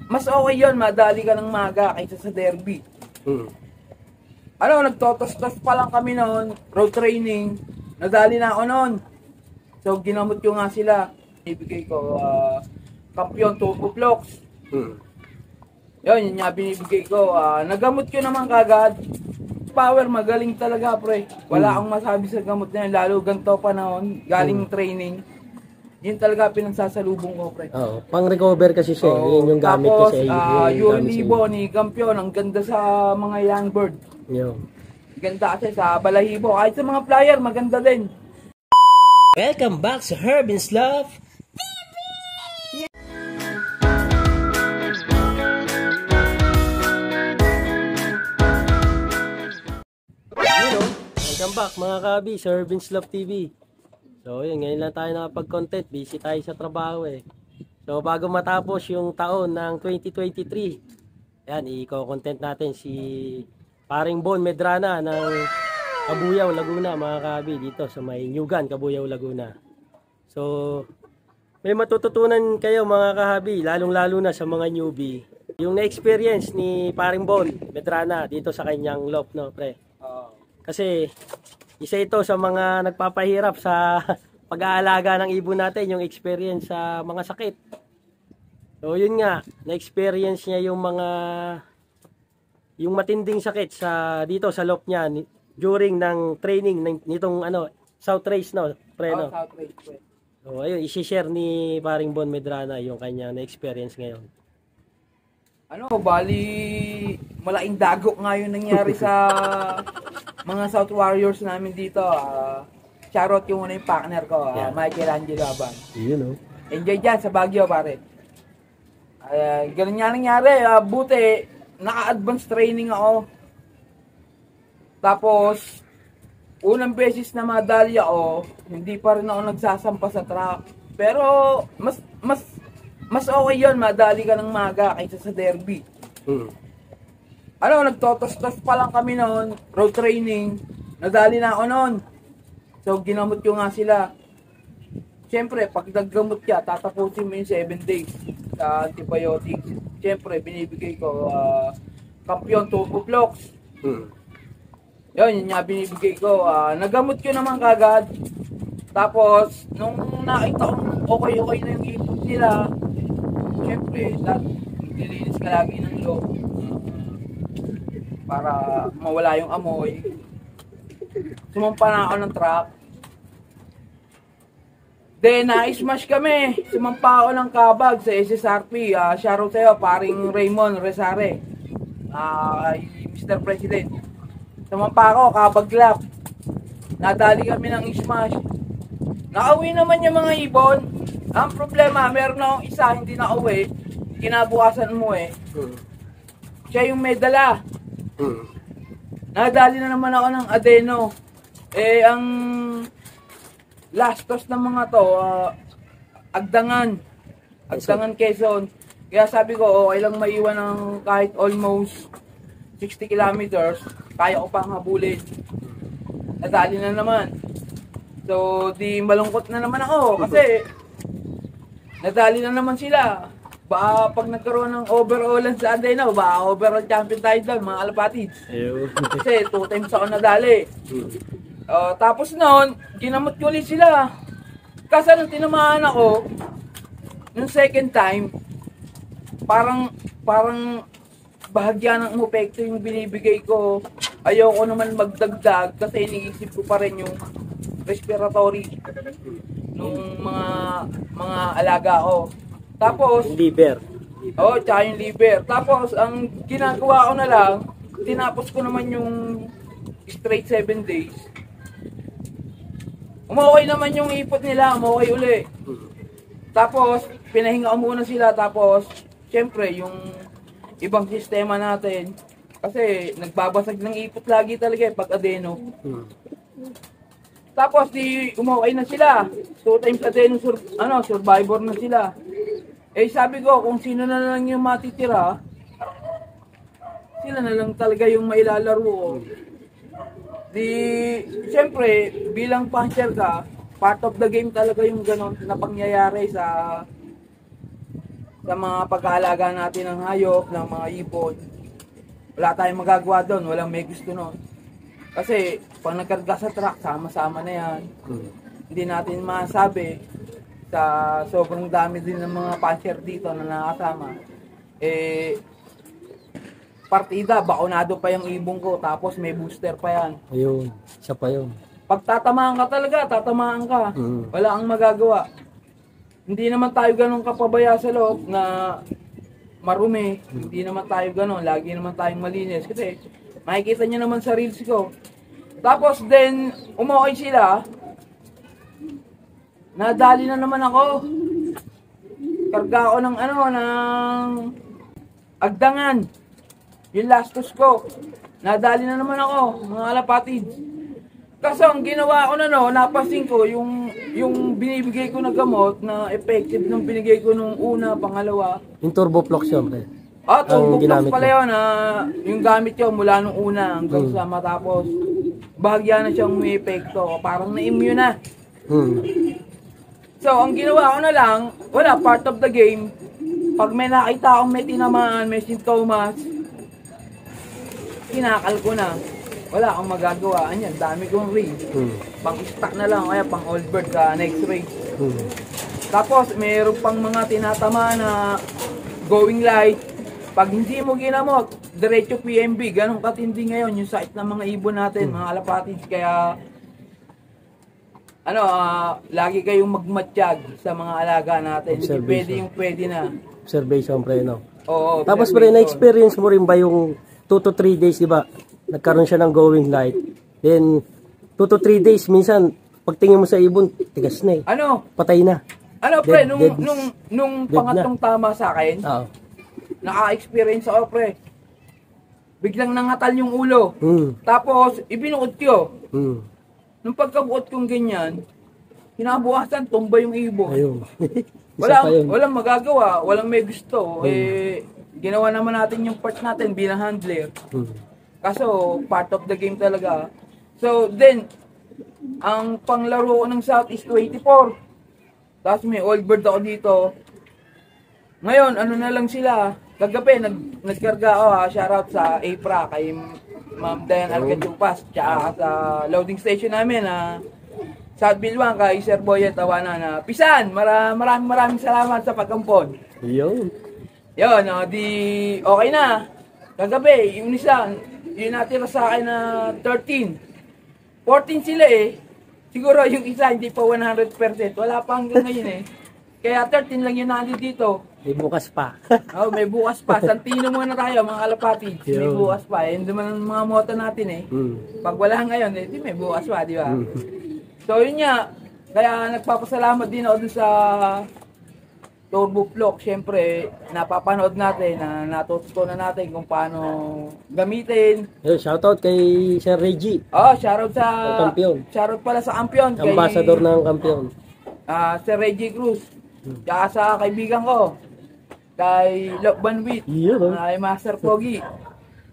mas okay yun, madali ka ng maga kaysa sa derby. Nagtotos-tos pa lang kami noon, road training, nadali na ako noon. So, ginamot ko nga sila. Ibigay ko, kampiyon, turbo flocks. Yun nga binibigay ko. Nagamot ko naman kagad. Power, magaling talaga, pre. Wala akong masabi sa gamot na yun, lalo ganito pa noon, galing training. Yun talaga pinagsasalubong ko, pre. Oo, pang-recover kasi siya. Yun yung gamit tapos, kasi. yung libo ni kampiyon, ang ganda sa mga young bird. Yun. Ganda kasi sa balahibo. Kahit sa mga flyer, maganda din. Welcome back sa Herbin's Love TV! Welcome back mga kabi sa Herbin's Love TV. So yun, ngayon lang tayo nakapag-content. Busy tayo sa trabaho eh. So bago matapos yung taon ng 2023, ayan, i-content natin si Paring Bon Medrana ng Cabuyao, Laguna mga kabi, dito sa may Nyugan, Cabuyao, Laguna. So may matututunan kayo mga kahabi, lalong-lalo na sa mga newbie, yung na-experience ni Paring Bon Medrana dito sa kanyang loft, no, pre? Kasi isa ito sa mga nagpapahirap sa pag-aalaga ng ibon natin, yung experience sa mga sakit. So yun nga, na-experience niya yung matinding sakit sa dito sa loft niya during ng training nitong South Race, no, pre, no? South Race, pre. So ayun, i-share ni Paring Bon Medrana yung kanyang na-experience ngayon. Bali malaking dagok nga yung nangyari sa mga South Warriors namin dito. Charot yung yung partner ko, Michael Angelo Aban. Yun, Enjoy dyan sa Baguio, pare. Ganun nga nangyari. Buti, naka-advance training ako. Tapos, unang beses na madali ako, hindi pa rin ako nagsasampa sa track. Pero, mas okay yun, madali ka ng maga kaysa sa derby. Nagtotos-tos pa lang kami noon, road training, nadali na ako noon. So, ginamot ko nga sila. Siyempre, pag naggamot ka, tatapusin mo yung 7 days sa antibiotics. Siyempre, binibigay ko, kampiyon, turbo flocks. Yun nga binibigay ko. Nagamot ko naman kagad. Tapos, nung nakita ko okay na yung ipot nila, siyempre, nilinis ka lagi ng loob para mawala yung amoy. Sumampa na ako ng truck. Then, na-smash kami. Sumampa ako ng kabag sa SSRP. Shoutout sa'yo, Paring Raymond Resare. Mr. President. Sumampa ako, kabag lap. Nadali kami ng smash. Nakauwi naman yung mga ibon. Ang problema, meron akong isa, hindi nakauwi. Kinabukasan mo siya yung may dala. Nadali na naman ako ng adeno. Ang last toss ng mga to, Agdangan, Quezon. Kaya sabi ko, okay lang maiwan ng kahit almost 60 kilometers, kaya ko pang habulin. Nadali na naman. So, di malungkot na naman ako kasi nadali na naman sila. Baka pag nagkaroon ng overallan sa Andena, baka overall champion tayo doon, mga kalapatid. Kasi 2 times ako nadali. Tapos noon, ginamot ko ulit sila. Kasi nung tinamaan ako, nung second time, parang bahagya ng umepekto yung binibigay ko. Ayoko naman magdagdag kasi iniisip ko pa rin yung respiratory nung mga alaga ko. Tapos, liver. Tsaka yung liver. Tapos, ang ginagawa ko na lang, tinapos ko naman yung straight 7 days. Umukay naman yung ipot nila, umukay uli. Tapos, pinahinga ko muna sila. Tapos, syempre, yung ibang sistema natin, kasi nagbabasag ng ipot lagi talaga pag adeno. Tapos, umukay na sila. 2 times adeno, survivor na sila. Sabi ko, kung sino na lang yung matitira, sila na lang talaga yung mailalaro. Siyempre, bilang puncher ka, part of the game talaga yung ganon na pangyayari sa sa mga pag-aalaga natin ng hayop, ng mga ibon. Wala tayong magagawa doon, walang may gusto nun. Kasi pag nagkarga sa truck, sama-sama na yan. Hindi natin masabi sa sobrang dami din ng mga puncher dito na nakasama. Partida, bakunado pa yung ibon ko, tapos may booster pa yan. Ayun, isa pa yun. Pag tatamaan ka talaga, tatamaan ka. Wala kang magagawa. Hindi naman tayo ganun kapabaya sa loob na marumi. Hindi naman tayo ganun. Lagi naman tayong malinis. Kasi makikita nyo naman sa reels ko. Tapos then, umokay sila. Nadali na naman ako. Karga ako ng agdangan. Yung lastos ko. Nadali na naman ako, mga alapatid. Kaso ang ginawa ko na napasin ko yung binibigay ko na gamot na effective nung binigay ko nung una, pangalawa. Yung Turboflox yun, pre. Turboflox pala yun. Yung gamit ko mula nung una hanggang sa matapos. Bahagya na siyang may epekto. Parang na-immune na. So, ang ginawa ko na lang, wala, part of the game. Pag may nakita akong may tinamaan, may sintomas, kinakal ko na. Wala akong magagawa. Anyan, dami kong ring. Pang-stock na lang, kaya pang-all bird sa next race. Tapos, mayroon pang mga tinatama na going light. Pag hindi mo ginamot, diretso PMB. Ganong katindi ngayon yung sakit ng mga ibon natin, mga alapatids. Kaya, lagi kayong magmatsyag sa mga alaga natin. Hindi pwede yung pwede na. Observation, pre, no? Oo. Tapos, pre, na-experience mo rin ba yung 2 to 3 days, di ba? Nagkaroon siya ng going light. Then, 2 to 3 days, minsan, pagtingin mo sa ibon, tigas na eh. Patay na. Pre, nung pangatlong tama sa akin, naka-experience ako, pre. Biglang nangatal yung ulo. Tapos, ibinuot ko. Nung pagkabuot kong ganyan, kinabukasan, tumba yung ibon. Ayun. Walang magagawa, walang may gusto. Ginawa naman natin yung part natin bilang handler. Kaso, part of the game talaga. So, then, ang panglaro ko ng South is 24. Tapos may old bird ako dito. Ngayon, na lang sila. Kagabi, nagkarga ako shoutout sa APRA kay Ma'am Dayan Alcatupas. Tsaka sa loading station namin South Bilwang kay Sir Boyet Tawana na Pisan, maraming salamat sa pagkampon. Yun, okay na. Kagabi, yung isa, yung natira sa akin na 13. 14 sila eh. Siguro yung isa hindi pa 100%. Wala pa hanggang ngayon eh. Kaya 13 lang yung nandito dito. May bukas pa. May bukas pa. Santino muna tayo mga kalapati. May bukas pa. Yun naman ang mga mota natin eh. Pag wala ngayon, di may bukas pa, di ba? So yun nga. Kaya nagpapasalamat din ako dun sa Turboflox. Siyempre, napapanood natin na natutunan natin kung paano gamitin. Shoutout kay Sir Reggie. Shoutout sa kampiyon. Shoutout pala sa kampiyon. Ambassador ng kampiyon. Sir Reggie Cruz. Tsaka sa kaibigan ko. Kay Lokban Wheat. Kay Master Pogi.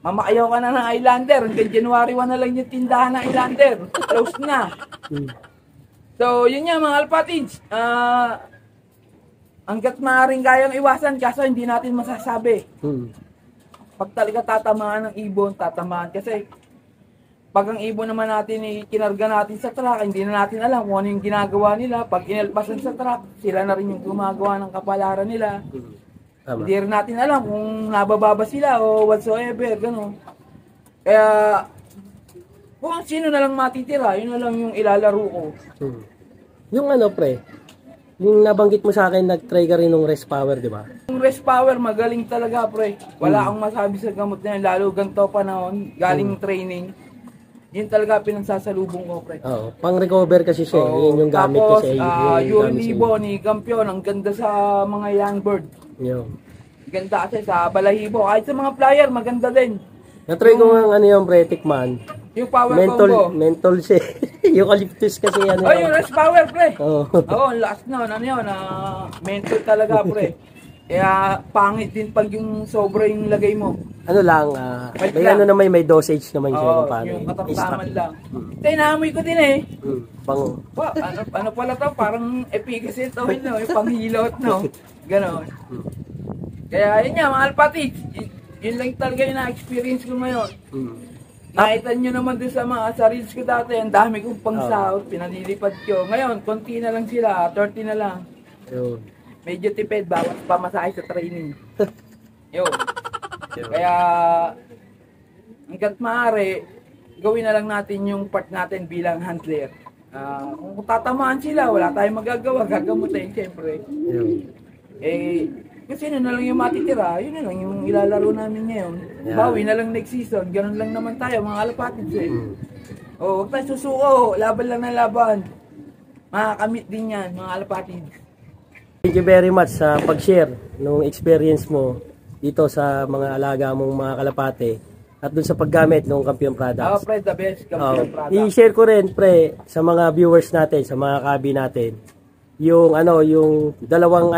Mamakayaw ka na ng Islander. Hanggang January 1 na lang yung tindahan ng Islander. Close na. So, yun nga mga alpatids. Hanggat maaaring kayang iwasan, kaso hindi natin masasabi. Pag talaga tatamaan ng ibon, tatamaan. Kasi, pag ang ibon naman natin kinarga natin sa truck, hindi na natin alam kung ano yung ginagawa nila. Pag inalpasan sa truck, sila na rin yung gumagawa ng kapalaran nila. Hindi rin natin alam kung nabababa sila o whatsoever, gano'n. Kaya, kung sino na lang matitira, yun na lang yung ilalaro ko. Yung pre, yung nabanggit mo sa akin, nag-try ka rin ng rest power, di ba? Yung rest power, magaling talaga, pre. Wala akong masabi sa gamot na yun, lalo ganito panahon, galing training. Yun talaga pinagsasalubong ko, pre. Pang-recover kasi siya, yun yung gamit ko sa iyo. Tapos, yung libo ni Campion, ang ganda sa mga young bird. Ganda kasi sa balahibo. Kahit sa mga flyer, maganda din. Na-try ko nga yung pre, tikman. Yung power combo. Mental siya. Eucalyptus kasi yan. Yung rest power, pre. Last na, mental talaga, pre. Kaya pangit din pag yung sobra yung lagay mo. May dosage naman siya. Yung katamtaman lang. Inamoy ko din eh. Bango. Ano pala to? Parang efficacy ito, yung panghilot, no? Ganon. Kaya yun nga, mga alpatid, yun lang talaga yung na-experience ko ngayon. Nakita nyo naman din sa reels ko dati, ang dami kong pangsahod, pinalilipad ko. Ngayon, konti na lang sila, 30 na lang. Yun. Medyo tipid, bawas pamasahe sa training. Yun. Kaya, hanggat maaari, gawin na lang natin yung part natin bilang handler. Kung tatamaan sila, wala tayong magagawa, gagamutin, siyempre. Yun. Kasi yun na lang yung matitira, yun na lang yung ilalaro namin ngayon. Yeah. Bawi na lang next season, ganun lang naman tayo, mga alapatids eh. Huwag tayo susuko, laban lang ng laban. Makakamit din yan, mga alapatids. Thank you very much sa pag-share ng experience mo dito sa mga alaga mong mga kalapate at dun sa paggamit ng Kampiyon products. Pre, the best Kampiyon product. I-share ko rin, pre, sa mga viewers natin, sa mga kabi natin, yung dalawang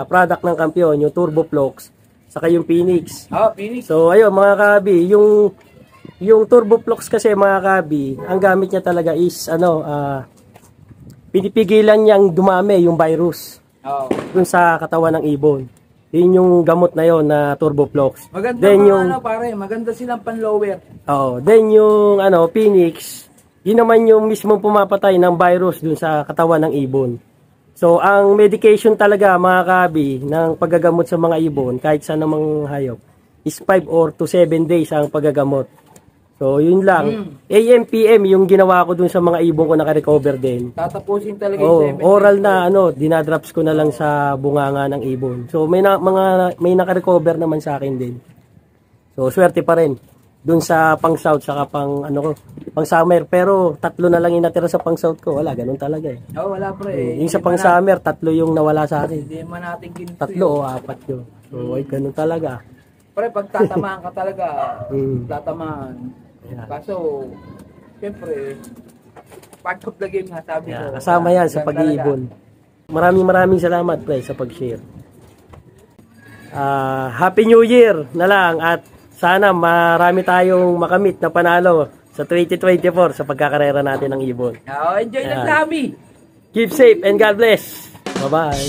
product ng Kampiyon, yung Turbo Flux, saka yung Phoenix. Phoenix. So, ayun, mga kabi, yung Turbo Flux kasi, mga kabi, ang gamit niya talaga is, pinipigilan niyang dumami yung virus dun sa katawan ng ibon. Yun yung gamot na yon na Turbo Flux. Maganda then maganda silang pan-lower. Then yung Phoenix, yun naman yung mismong pumapatay ng virus dun sa katawan ng ibon. So, ang medication talaga, mga kabi, ng paggagamot sa mga ibon, kahit saan namang hayop, is 5 or to 7 days ang paggagamot. So, yun lang. AM, PM, yung ginawa ko dun sa mga ibon ko naka-recover din. Tatapusin talaga yung 7 oral na, dinadrops ko na lang sa bunganga ng ibon. So, may naka-recover naman sa akin din. So, swerte pa rin. Dun sa pang-south, saka pang-summer. Pero, 3 na lang yung natira sa pang-south ko. Wala, ganun talaga eh. Wala pre. Yung sa pang-summer, 3 yung nawala sa akin. Hindi man natin ginto. 3 o 4 yun. So, ganun talaga. Pre, pag tatamaan ka talaga, tatamaan. Yeah. Kaso, siyempre, part of the game nga, sabi ko. Kasama yan sa pag-iibon. Maraming salamat, pre, sa pag-share. Happy New Year na lang at sana marami tayong makamit na panalo sa 2024 sa pagkakarera natin ng ibon. Enjoy the hobby! Keep safe and God bless! Bye-bye!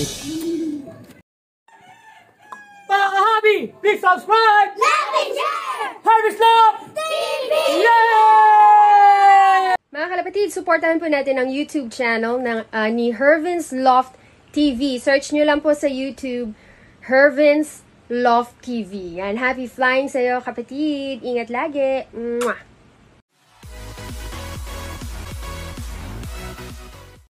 Mga ka-hobby, please subscribe! Like and share! Harvest Love TV! Yay! Mga kalapatid, supportahan po natin ang YouTube channel ni Hervin's Loft TV. Search nyo lang po sa YouTube, Hervin's Loft TV. Yan, happy flying sa'yo, kapatid. Ingat lagi. Mwah!